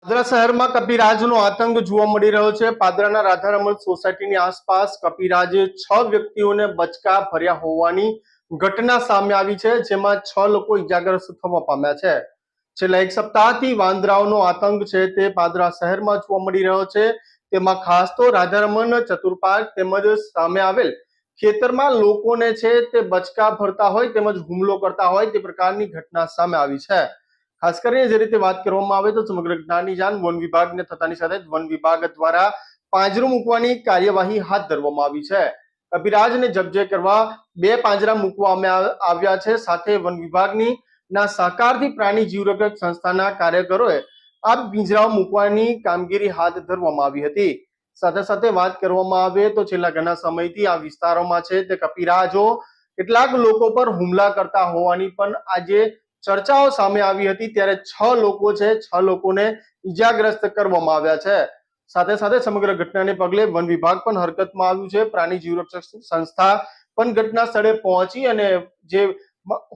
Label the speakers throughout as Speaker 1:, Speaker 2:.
Speaker 1: પાદરા શહેરમાં કપિરાજનો આતંક જોવા મળી રહ્યો છે। પાદરાના રાધારમણ સોસાયટીની આસપાસ કપિરાજે 6 વ્યક્તિઓને બચકા ભર્યા હોવાની ઘટના સામે આવી છે, જેમાં 6 લોકો ઈજાગ્રસ્ત થવા પામ્યા છે। છેલ્લા એક સપ્તાહથી વાંદરાઓનો આતંક છે તે પાદરા શહેરમાં જોવા મળી રહ્યો છે। તેમાં ખાસ તો રાધારમણ ચતુરપાર્ક તેમજ સામે આવેલ ખેતરમાં લોકોને છે તે બચકા ભરતા હોય તેમજ હુમલો કરતા હોય તે પ્રકારની ઘટના સામે આવી છે। ખાસ કરીને જે રીતે વાત કરવામાં આવે તો સમગ્ર ઘટનાની જાણ વન વિભાગને થતાની સાથે જ વન વિભાગ દ્વારા પાંજરું મૂકવાની કાર્યવાહી હાથ ધરવામાં આવી છે। કપિરાજને જબ્જે કરવા 2 પાંજરા મૂકવામાં આવ્યા છે। સાથે વન વિભાગની સહકારથી પ્રાણી જીવરક્ષક સંસ્થાના કાર્યકરોએ આ પિંજરાઓ મૂકવાની કામગીરી હાથ ધરવામાં આવી હતી। સાથે સાથે વાત કરવામાં આવે તો છેલ્લા ઘણા સમયથી આ વિસ્તારોમાં છે તે કપિરાજો કેટલાક લોકો પર હુમલા કરતા હોવાની પણ આજે ચર્ચાઓ સામે આવી હતી। ત્યારે 6 લોકો છે, 6 લોકોને ઈજાગ્રસ્ત કરવામાં આવ્યા છે। સાથે સાથે સમગ્ર ઘટનાને પગલે વન વિભાગ પણ હરકતમાં આવ્યું છે। પ્રાણી જીવરક્ષક સંસ્થા પણ ઘટના સ્થળે પહોંચી અને જે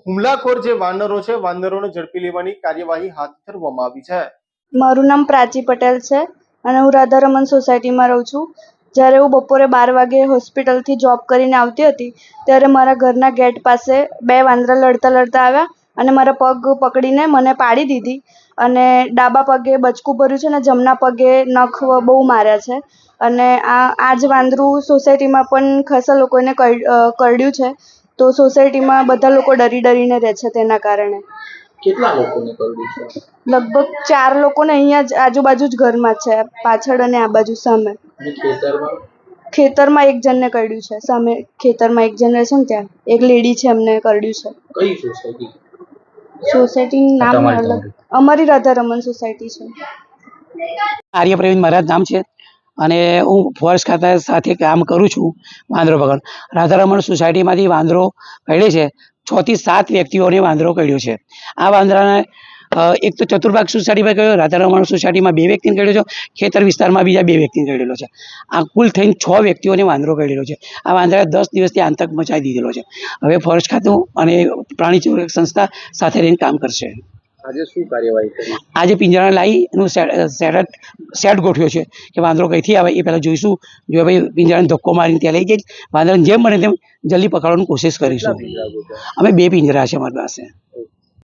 Speaker 1: હુમલાખોર જે વાનરો છે વાનરોને ઝડપી લેવાની કાર્યવાહી હાથ ધરવામાં આવી છે।
Speaker 2: મારું નામ પ્રાચી પટેલ છે અને હું રાધારમણ સોસાયટીમાં રહું છું। જ્યારે હું બપોરે 12 વાગે હોસ્પિટલથી જોબ કરીને આવતી હતી ત્યારે મારા ઘરના ગેટ પાસે 2 વાંદરા લડતા આવ્યા અને મારા પગ પકડીને મને પાડી દીધી અને ડાબા પગે બચકું ભર્યું છે અને જમણા પગે નખ બહુ માર્યા છે અને આ જ વાંદરું સોસાયટીમાં પણ ખાસા લોકોને કરડ્યું છે। તો સોસાયટીમાં બધા લોકો ડરીને રહે છે તેના કારણે।
Speaker 3: કેટલા લોકોને કરડ્યું છે?
Speaker 2: લગભગ 4 લોકોને અહીંયા જ આજુબાજુ જ ઘરમાં છે, પાછળ અને આ બાજુ સામે।
Speaker 3: અને
Speaker 2: ખેતરમાં એક જણને કરડ્યું છે, સામે ખેતરમાં એક જણ રહે છે ને ત્યાં એક લેડી છે એમને કરડ્યું છે।
Speaker 3: કઈ સોસાયટી?
Speaker 2: સોસાયટીનું નામ અલગ, અમારી રાધારમણ સોસાયટી છે।
Speaker 4: આર્ય પ્રવીણ મહારાજ નામ છે અને હું ફોરેસ્ટ ખાતા સાથે કામ કરું છું। વાંદરો પકડ રાધારમણ સોસાયટીમાંથી વાંદરો કરડે છે। 6 થી 7 વ્યક્તિઓને વાંદરો કરડ્યો છે। આ વાંદરાને એક તો ચતુર્ભાગ સોસાયટીમાં કર્યો, રાધારમણ સોસાયટીમાં 2 વ્યક્તિને કરડ્યો છે, ખેતર વિસ્તારમાં બીજા 2 વ્યક્તિને કરડેલો છે। આ કુલ થઈને 6 વ્યક્તિઓને વાંદરો કરડેલો છે। આ વાંદરાએ 10 દિવસથી આતંક મચાવી દીધેલો છે। હવે ફોરેસ્ટ ખાતું અને પ્રાણી સંરક્ષણ સંસ્થા સાથે રહીને કામ કરશે।
Speaker 3: આજે શું કાર્યવાહી કરી?
Speaker 4: આજે પિંજરાને લાવી એનું સેટ ગોઠવ્યો છે કે વાંદરો કઈથી આવે એ પહેલાં જોઈશું। જો ભાઈ પિંજરાને ધક્કો મારીને ત્યાં લઈ જઈ વાંદરાને જેમ બને તેમ જલ્દી પકડવાની કોશિશ કરીશું। અમે 2 પિંજરા છે અમારી પાસે।